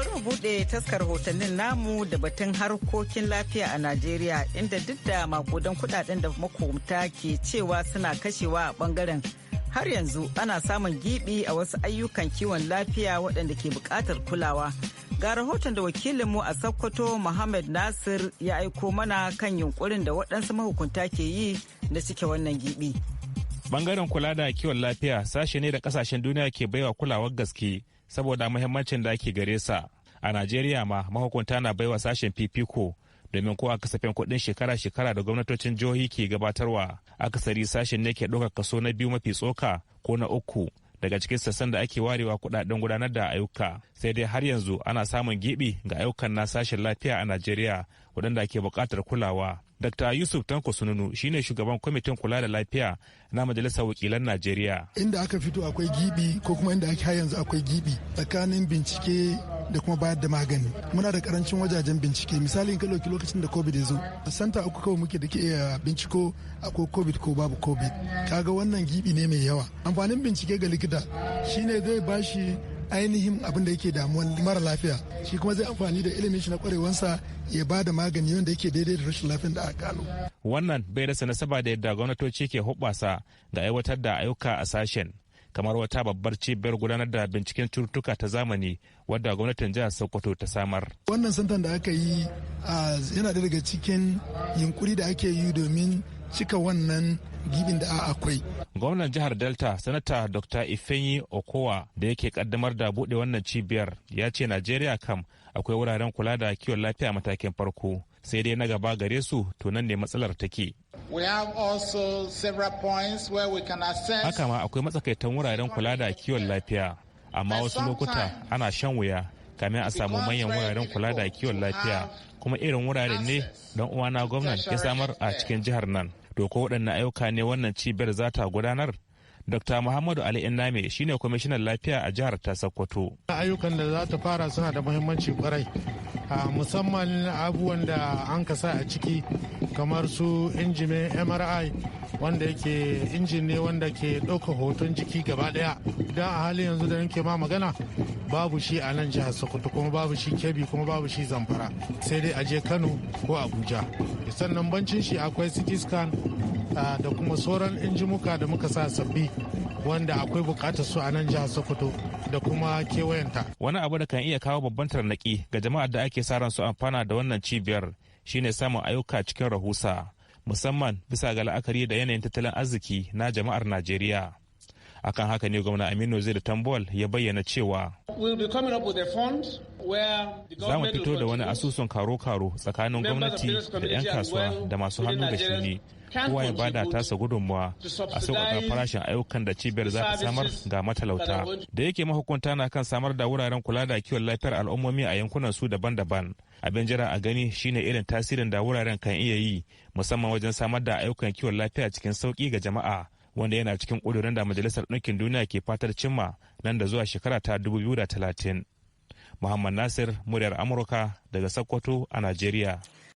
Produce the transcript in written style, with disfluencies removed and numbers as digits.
bari mu buɗe taskar hotonnin namu da batun harkokin lafiya a Najeriya inda duk da makudan kudaden da makomta ke cewa suna kashewa a bangaren har yanzu ana samun gibi a wasu ayyukan kiwon lafiya waɗanda ke buƙatar kulawa. Ga rahoton da wakilinmu a Sokoto Muhammad Nasir ya aiko mana kan yunkurin da waɗansu mahukunta ke yi da cike wannan gibi. Bangaren kula da kiwon lafiya sashe ne da kasashen duniya ke baiwa kulawar gaske saboda muhimmancin da ake gare sa. A Najeriya ma mahukunta na baiwa sashen fifiko domin ko a kasafin kuɗin shekara-shekara da gwamnatocin jihohi ke gabatarwa. Akasari sashen ne ke ɗaukar kaso na biyu mafi tsoka ko na uku daga cikin sassan da ake warewa kuɗaɗen gudanar da ayyuka. Sai dai har yanzu ana samun gibi ga ayyukan na sashen lafiya a Najeriya waɗanda ke buƙatar kulawa. Dr. Yusuf Tanko Sununu shine shugaban kwamitin kula da lafiya na Majalisar Wakilan Najeriya. Inda aka fito akwai gibi ko kuma inda ake yanzu akwai gibi tsakanin bincike da kuma bayar da magani. Muna da karancin wajajen bincike. Misali in ka ɗauki lokacin da COVID ya zo, santa uku kawai muke da ke iya binciko akwai COVID ko babu COVID. Kaga wannan gibi ne mai yawa. Amfanin bincike ga likita shine zai bashi ainihin abin da yake damuwan mara lafiya, shi kuma zai amfani da ilimin shi na kwarewansa ya ba da magani wanda yake daidai da rashin lafiyar da aka gano. Wannan bai rasa nasaba da yadda gwamnatoci ke hoɓɓasa ga aiwatar da ayyuka a sashen, kamar wata babbar cibiyar gudanar da binciken cututtuka ta zamani wadda gwamnatin jihar Sokoto ta samar. Wannan santan da aka yi yana daga cikin yunkuri da ake yi domin cika wannan gibin da akwai. Gwamnan jihar Delta, Sanata Dr. Ifeanyi Okowa da yake kaddamar da buɗe wannan cibiyar ya ce Najeriya kam akwai wuraren kula da kiwon lafiya matakin farko, sai dai na gaba gare su to nan ne matsalar take. Haka ma akwai matsakaitan wuraren kula da kiwon lafiya, amma wasu lokuta ana shan wuya kamin a samu manyan wuraren kula da kiwon lafiya, kuma irin wuraren ne don uwana gwamnan ya samar a cikin jihar nan. To ko waɗannan ayyuka ne wannan cibiyar za ta gudanar? Dr. Muhammadu Ali Inname shine kwamishinan lafiya a jihar ta Sokoto. Ayyukan da za ta fara suna da muhimmanci kwarai, musamman abubuwan da an kasa a ciki kamar su injimin MRI wanda yake injin ne wanda ke ɗauka hoton jiki gaba ɗaya. Idan a halin yanzu da nake ma magana babu shi a nan jihar Sokoto, kuma babu shi Kebbi, kuma babu shi Zamfara, sai dai a je Kano ko Abuja. Sannan bancin shi akwai CT scan da kuma sauran injimuka da muka sa sabbi wanda akwai bukatar su a nan jihar Sokoto da kuma kewayenta. Wani abu da kan iya kawo babban tarnaki ga jama'ar da ake sa ran su amfana da wannan cibiyar shine samun ayyuka cikin rahusa, musamman bisa ga la'akari da yanayin tattalin arziki na jama'ar Najeriya. Akan haka ne gwamna Aminu Zaidu Tambol ya bayyana cewa za mu fito da wani asusun karo-karo tsakanin gwamnati da 'yan kasuwa da masu hannu da shuni, kowa ya bada tasa gudunmuwa a sauƙaƙa farashin ayyukan da cibiyar za ta samar ga matalauta. Da yake mahukunta na kan samar da wuraren kula da kiwon lafiyar al'ummomi a yankunan su daban-daban, abin jira a gani shine irin tasirin da wuraren kan iya yi, musamman wajen samar da ayyukan kiwon lafiya cikin sauƙi ga jama'a, wanda yana cikin ƙudurin da Majalisar Ɗinkin Duniya ke fatar cimma nan da zuwa shekara ta 2030. Muhammad Nasir, muryar Amurka daga Sokoto a Najeriya.